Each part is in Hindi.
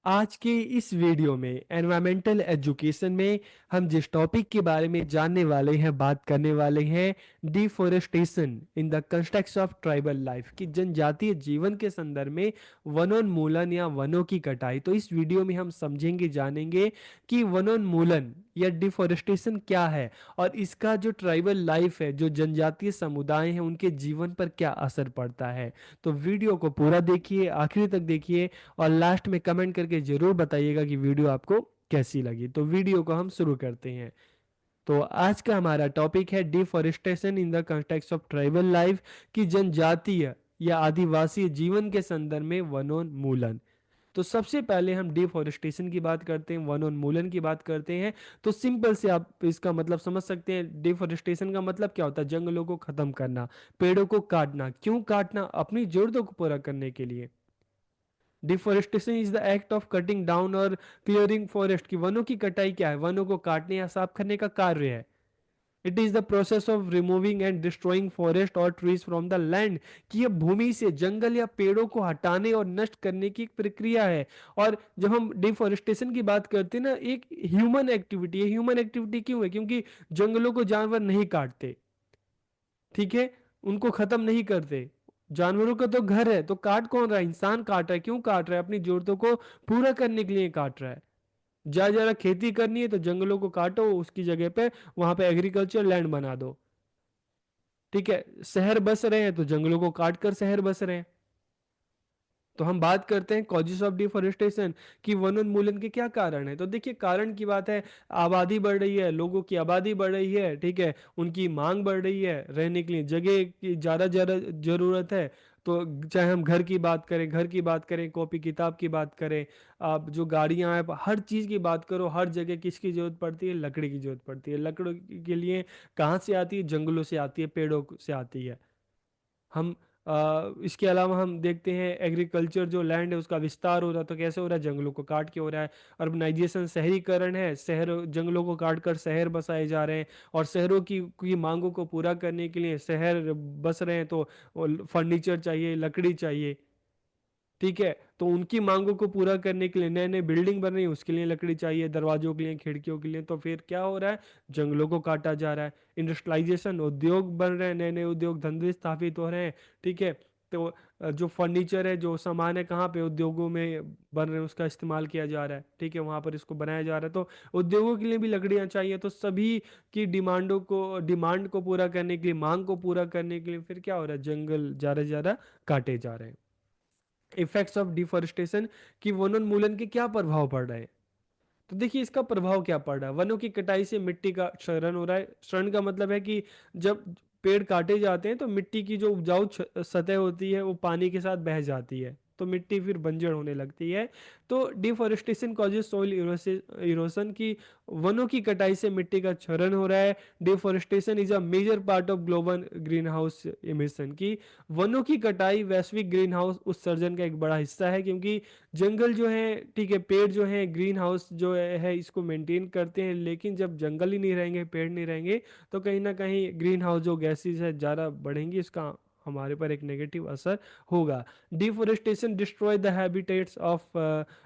आज के इस वीडियो में एनवायरमेंटल एजुकेशन में हम जिस टॉपिक के बारे में जानने वाले हैं, बात करने वाले हैं, deforestation in the context of tribal life की जनजातीय जीवन के संदर्भ में वनोन्मूलन या वनों की कटाई। तो इस वीडियो में हम समझेंगे, जानेंगे कि वनोन्मूलन या डिफोरेस्टेशन क्या है और इसका जो ट्राइबल लाइफ है, जो जनजातीय समुदाय हैं, उनके जीवन पर क्या असर पड़ता है। तो वीडियो को पूरा देखिए, आखिरी तक देखिए और लास्ट में कमेंट करके जरूर बताइएगा कि वीडियो आपको कैसी लगी। तो वीडियो को हम शुरू करते हैं। तो आज का हमारा टॉपिक है deforestation in the context of tribal life की जनजातीय या आदिवासी जीवन के संदर्भ में वनोन्मूलन। तो सबसे पहले हम डिफॉरेस्टेशन की बात करते हैं, वनोन्मूलन की बात करते हैं। तो सिंपल से आप इसका मतलब समझ सकते हैं। डिफॉरेस्टेशन का मतलब क्या होता है? जंगलों को खत्म करना, पेड़ों को काटना। क्यों काटना? अपनी जरूरतों को पूरा करने के लिए। Deforestation is the act of cutting down और क्लियरिंग फॉरेस्ट। की वनों की कटाई क्या है? वनों को काटने या साफ करने का कार्य है। It is the process of removing and destroying forest और ट्रीज फ्रॉम द लैंड। कि ये भूमि से जंगल या पेड़ों को हटाने और नष्ट करने की एक प्रक्रिया है। और जब हम डिफोरेस्टेशन की बात करते हैं ना, एक ह्यूमन एक्टिविटी है। ह्यूमन एक्टिविटी क्यों है? क्योंकि जंगलों को जानवर नहीं काटते, ठीक है, उनको खत्म नहीं करते। जानवरों का तो घर है, तो काट कौन रहा है? इंसान काट रहा है। क्यों काट रहा है? अपनी जरूरतों को पूरा करने के लिए काट रहा है। जरा जरा खेती करनी है तो जंगलों को काटो, उसकी जगह पे वहां पे एग्रीकल्चर लैंड बना दो। ठीक है, शहर बस रहे हैं तो जंगलों को काट कर शहर बस रहे हैं। तो हम बात करते हैं कॉजेस ऑफ डिफोरेस्टेशन कि वनोन्मूलन के क्या कारण है। तो देखिए, कारण की बात है, आबादी बढ़ रही है, लोगों की आबादी बढ़ रही है, ठीक है, उनकी मांग बढ़ रही है, रहने के लिए जगह की ज़्यादा ज़्यादा जरूरत है। तो चाहे हम घर की बात करें, घर की बात करें, कॉपी किताब की बात करें, आप जो गाड़ियां हैं, हर चीज़ की बात करो, हर जगह किसकी जरूरत पड़ती है? लकड़ी की जरूरत पड़ती है। लकड़ी के लिए कहाँ से आती है? जंगलों से आती है, पेड़ों से आती है। हम इसके अलावा हम देखते हैं एग्रीकल्चर जो लैंड है उसका विस्तार हो रहा है, तो कैसे हो रहा है? जंगलों को काट के हो रहा है। अर्बनाइजेशन, शहरीकरण है, शहर जंगलों को काट कर शहर बसाए जा रहे हैं। और शहरों की मांगों को पूरा करने के लिए शहर बस रहे हैं, तो फर्नीचर चाहिए, लकड़ी चाहिए, ठीक है। तो उनकी मांगों को पूरा करने के लिए नए नए बिल्डिंग बन रही है, उसके लिए लकड़ी चाहिए, दरवाजों के लिए, खिड़कियों के लिए। तो फिर क्या हो रहा है? जंगलों को काटा जा रहा है। इंडस्ट्रियलाइजेशन, उद्योग बन रहे हैं, नए नए उद्योग धंधे स्थापित हो रहे हैं, ठीक है। तो जो फर्नीचर है, जो सामान है, कहाँ पे? उद्योगों में बन रहे हैं, उसका इस्तेमाल किया जा रहा है, ठीक है, वहां पर इसको बनाया जा रहा है। तो उद्योगों के लिए भी लकड़ियां चाहिए। तो सभी की डिमांड को पूरा करने के लिए, मांग को पूरा करने के लिए फिर क्या हो रहा है? जंगल ज्यादा से ज्यादा काटे जा रहे हैं। इफेक्ट्स ऑफ डिफॉरेस्टेशन की वनोन्मूलन के क्या प्रभाव पड़ रहे हैं? तो देखिए, इसका प्रभाव क्या पड़ रहा है। वनों की कटाई से मिट्टी का क्षरण हो रहा है। क्षरण का मतलब है कि जब पेड़ काटे जाते हैं तो मिट्टी की जो उपजाऊ सतह होती है वो पानी के साथ बह जाती है, तो मिट्टी फिर बंजर होने लगती है। तो डिफॉरेस्टेशन कॉजेज सॉइल इरोशन की वनों की कटाई से मिट्टी का क्षरण हो रहा है। Deforestation is a major part of global greenhouse emission की वनों की कटाई वैश्विक ग्रीन हाउस उत्सर्जन का एक बड़ा हिस्सा है। क्योंकि जंगल जो है, ठीक है, पेड़ जो है, ग्रीन हाउस जो है इसको मेंटेन करते हैं। लेकिन जब जंगल ही नहीं रहेंगे, पेड़ नहीं रहेंगे, तो कहीं ना कहीं ग्रीन हाउस जो गैसेज है ज़्यादा बढ़ेंगी, इसका हमारे पर एक नेगेटिव असर होगा। Deforestation destroy the habitats of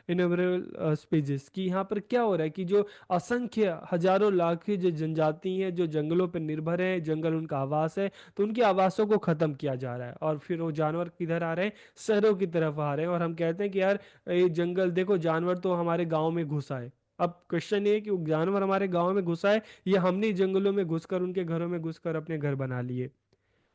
vulnerable species की यहाँ पर क्या हो रहा है कि जो असंख्य हजारों लाख की जो जनजाति हैं, जो जंगलों पर निर्भर है, जंगल उनका आवास है, तो उनके आवासों को खत्म किया जा रहा है। और फिर वो जानवर किधर आ रहे हैं? शहरों की तरफ आ रहे हैं। और हम कहते हैं कि यार, ये जंगल देखो, जानवर तो हमारे गांव में घुसा है। अब क्वेश्चन ये है कि वो जानवर हमारे गांव में घुसा है या हमने ही जंगलों में घुसकर, उनके घरों में घुसकर अपने घर बना लिए।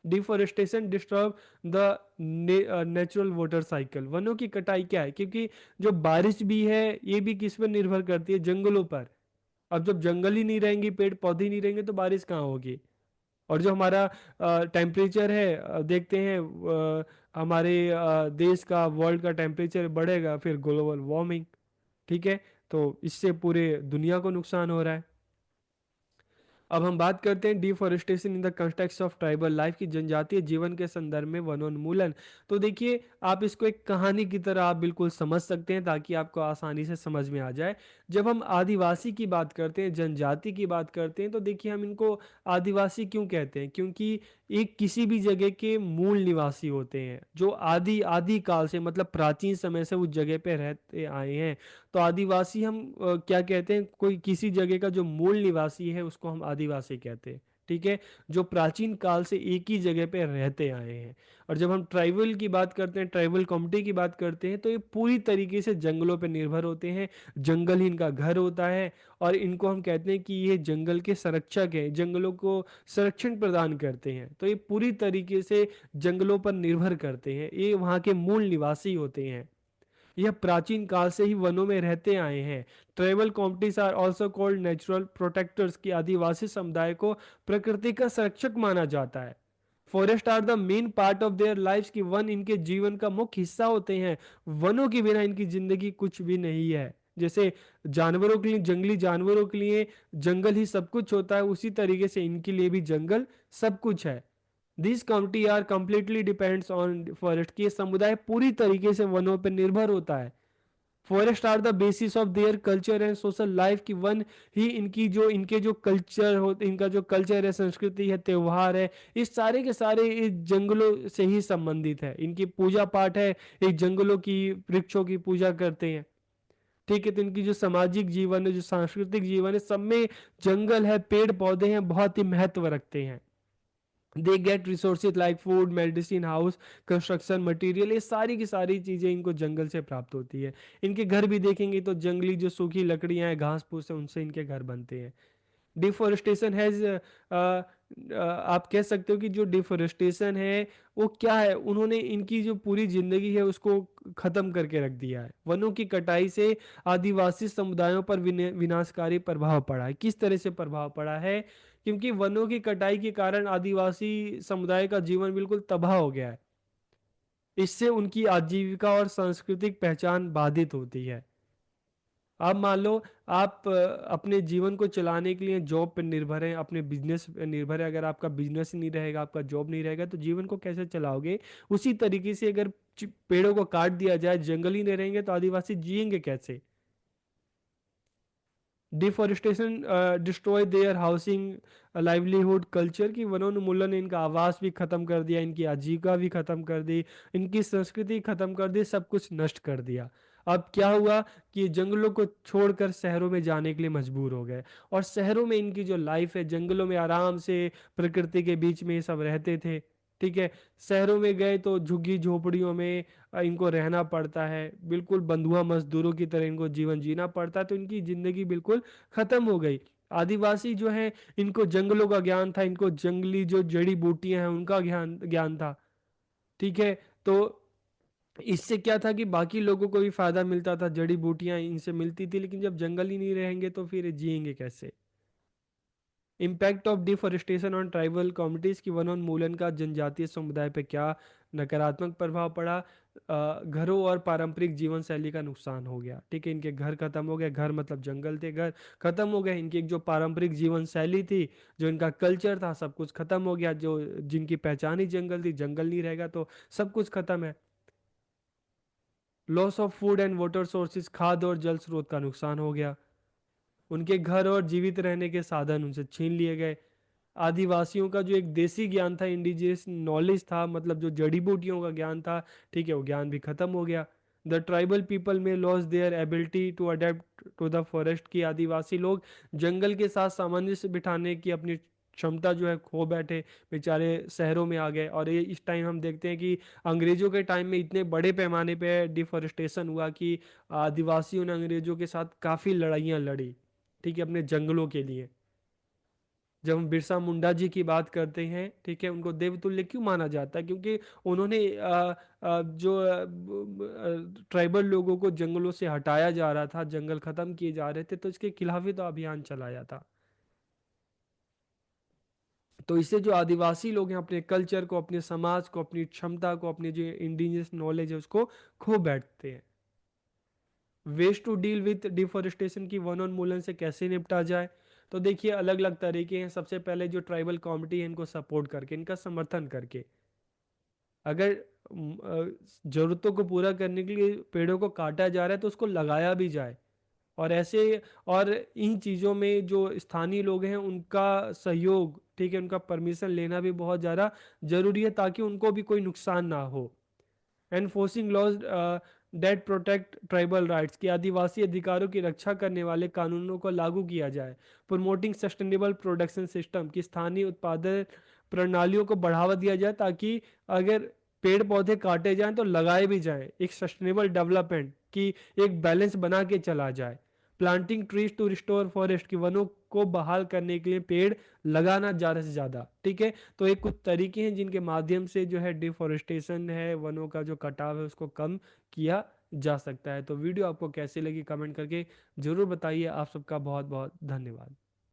Deforestation disturb the natural water cycle. वनों की कटाई क्या है? क्योंकि जो बारिश भी है ये भी किस पर निर्भर करती है? जंगलों पर। अब जब जंगल ही नहीं रहेंगे, पेड़ पौधे ही नहीं रहेंगे, तो बारिश कहाँ होगी? और जो हमारा टेम्परेचर है, देखते हैं, हमारे देश का, वर्ल्ड का टेम्परेचर बढ़ेगा, फिर ग्लोबल वार्मिंग, ठीक है। तो इससे पूरे दुनिया को नुकसान हो रहा है। अब हम बात करते हैं deforestation in the context of tribal life की जनजातीय जीवन के संदर्भ में वनोन्मूलन। तो देखिए, आप इसको एक कहानी की तरह आप बिल्कुल समझ सकते हैं ताकि आपको आसानी से समझ में आ जाए। जब हम आदिवासी की बात करते हैं, जनजाति की बात करते हैं, तो देखिए हम इनको आदिवासी क्यों कहते हैं? क्योंकि एक किसी भी जगह के मूल निवासी होते हैं, जो आदि आदि काल से मतलब प्राचीन समय से उस जगह पे रहते आए हैं। तो आदिवासी हम क्या कहते हैं, कोई किसी जगह का जो मूल निवासी है उसको हम आदिवासी कहते हैं। ठीक है, जो प्राचीन काल से एक ही जगह पे रहते आए हैं। और जब हम ट्राइबल की बात करते हैं, ट्राइबल कम्युनिटी की बात करते हैं, तो ये पूरी तरीके से जंगलों पर निर्भर होते हैं। जंगल ही इनका घर होता है। और इनको हम कहते हैं कि ये जंगल के संरक्षक हैं, जंगलों को संरक्षण प्रदान करते हैं। तो ये पूरी तरीके से जंगलों पर निर्भर करते हैं, ये वहाँ के मूल निवासी होते हैं। यह प्राचीन काल से ही वनों में रहते आए हैं। Tribal communities are also called natural protectors, की आदिवासी समुदाय को प्रकृति का संरक्षक माना जाता है। Forest are the main part of their lifes, की वन इनके जीवन का मुख्य हिस्सा होते हैं। वनों के बिना इनकी जिंदगी कुछ भी नहीं है। जैसे जानवरों के लिए, जंगली जानवरों के लिए जंगल ही सब कुछ होता है, उसी तरीके से इनके लिए भी जंगल सब कुछ है। This community are completely depends on forest, की ये समुदाय पूरी तरीके से वनों पर निर्भर होता है। Forest are the basis of their culture and social life, की वन ही इनकी जो इनके जो कल्चर हो, इनका जो कल्चर है, संस्कृति है, त्योहार है, इस सारे के सारे इस जंगलों से ही संबंधित है। इनकी पूजा पाठ है, एक जंगलों की, वृक्षों की पूजा करते हैं। ठीक है, तो इनकी जो सामाजिक जीवन है, जो सांस्कृतिक जीवन है, सब में जंगल है, पेड़ पौधे हैं, बहुत ही महत्व रखते हैं। They get resources like food, medicine, house, construction material, ये सारी की सारी चीज़ें इनको जंगल से प्राप्त होती है। इनके घर भी देखेंगे तो जंगली जो सूखी लकड़ियां हैं, घास फूस है, उनसे इनके घर बनते हैं। डिफोरेस्टेशन हैज, आप कह सकते हो कि जो डिफोरेस्टेशन है वो क्या है, उन्होंने इनकी जो पूरी जिंदगी है उसको खत्म करके रख दिया है। वनों की कटाई से आदिवासी समुदायों पर विनाशकारी प्रभाव पड़ा है। किस तरह से प्रभाव पड़ा है, क्योंकि वनों की कटाई के कारण आदिवासी समुदाय का जीवन बिल्कुल तबाह हो गया है। इससे उनकी आजीविका और सांस्कृतिक पहचान बाधित होती है। आप मान लो, आप अपने जीवन को चलाने के लिए जॉब पर निर्भर हैं, अपने बिजनेस पर निर्भर है। अगर आपका बिजनेस नहीं रहेगा, आपका जॉब नहीं रहेगा, तो जीवन को कैसे चलाओगे। उसी तरीके से अगर पेड़ों को काट दिया जाए, जंगल ही नहीं रहेंगे, तो आदिवासी जिएंगे कैसे। Deforestation destroy there housing, livelihood, culture, की वनोन्मूलन ने इनका आवास भी खत्म कर दिया, इनकी आजीविका भी खत्म कर दी, इनकी संस्कृति खत्म कर दी, सब कुछ नष्ट कर दिया। अब क्या हुआ कि ये जंगलों को छोड़कर शहरों में जाने के लिए मजबूर हो गए। और शहरों में इनकी जो लाइफ है, जंगलों में आराम से प्रकृति के बीच में ये सब रहते थे। ठीक है, शहरों में गए तो झुग्गी झोपड़ियों में इनको रहना पड़ता है, बिल्कुल बंधुआ मजदूरों की तरह इनको जीवन जीना पड़ता है, तो इनकी जिंदगी बिल्कुल खत्म हो गई। आदिवासी जो है, इनको जंगलों का ज्ञान था, इनको जंगली जो जड़ी बूटियां हैं उनका ज्ञान ज्ञान था। ठीक है, तो इससे क्या था कि बाकी लोगों को भी फायदा मिलता था, जड़ी बूटियां इनसे मिलती थी। लेकिन जब जंगल ही नहीं रहेंगे तो फिर जिएंगे कैसे। Impact of deforestation on tribal communities, की वनोन्मूलन का जनजातीय समुदाय पे क्या नकारात्मक प्रभाव पड़ा। घरों और पारंपरिक जीवन शैली का नुकसान हो गया। ठीक है, इनके घर खत्म हो गए, घर मतलब जंगल थे, घर खत्म हो गए। इनकी एक जो पारंपरिक जीवन शैली थी, जो इनका कल्चर था, सब कुछ खत्म हो गया। जो जिनकी पहचान ही जंगल थी, जंगल नहीं रहेगा तो सब कुछ खत्म है। Loss of food and water sources, खाद्य और जल स्रोत का नुकसान हो गया। उनके घर और जीवित रहने के साधन उनसे छीन लिए गए। आदिवासियों का जो एक देसी ज्ञान था, इंडिजियस नॉलेज था, मतलब जो जड़ी बूटियों का ज्ञान था, ठीक है, वो ज्ञान भी खत्म हो गया। द ट्राइबल पीपल में lose their ability to adapt to the forest, की आदिवासी लोग जंगल के साथ सामंजस्य बिठाने की अपनी क्षमता जो है खो बैठे, बेचारे शहरों में आ गए। और ये इस टाइम हम देखते हैं कि अंग्रेजों के टाइम में इतने बड़े पैमाने पे डिफॉरेस्टेशन हुआ कि आदिवासियों ने अंग्रेजों के साथ काफ़ी लड़ाइयाँ लड़ी। ठीक है, अपने जंगलों के लिए। जब हम बिरसा मुंडा जी की बात करते हैं, ठीक है, उनको देवतुल्य क्यों माना जाता है, क्योंकि उन्होंने जो ट्राइबल लोगों को जंगलों से हटाया जा रहा था, जंगल खत्म किए जा रहे थे, तो इसके खिलाफ ही तो अभियान चलाया था। तो इससे जो आदिवासी लोग हैं, अपने कल्चर को, अपने समाज को, अपनी क्षमता को, अपनी जो इंडिजिनस नॉलेज है उसको खो बैठते हैं। Ways to deal with deforestation, की वनोन्मूलन से कैसे निपटा जाए। तो देखिए, अलग अलग तरीके हैं। सबसे पहले जो ट्राइबल कम्युनिटी है, इनको सपोर्ट करके, इनका समर्थन करके। अगर जरूरतों को पूरा करने के लिए पेड़ों को काटा जा रहा है तो उसको लगाया भी जाए। और ऐसे और इन चीज़ों में जो स्थानीय लोग हैं उनका सहयोग, ठीक है, उनका परमिशन लेना भी बहुत ज़्यादा ज़रूरी है ताकि उनको भी कोई नुकसान ना हो। Enforcing laws that protect tribal rights, की आदिवासी अधिकारों की रक्षा करने वाले कानूनों को लागू किया जाए। प्रमोटिंग सस्टेनेबल प्रोडक्शन सिस्टम, की स्थानीय उत्पादन प्रणालियों को बढ़ावा दिया जाए ताकि अगर पेड़ पौधे काटे जाएं तो लगाए भी जाएं, एक सस्टेनेबल डेवलपमेंट की एक बैलेंस बना के चला जाए। Planting trees to restore forest, की वनों को बहाल करने के लिए पेड़ लगाना ज़्यादा से ज़्यादा, ठीक है। तो एक कुछ तरीके हैं जिनके माध्यम से जो है डिफोरेस्टेशन है, वनों का जो कटाव है उसको कम किया जा सकता है। तो वीडियो आपको कैसी लगी कमेंट करके ज़रूर बताइए। आप सबका बहुत बहुत धन्यवाद।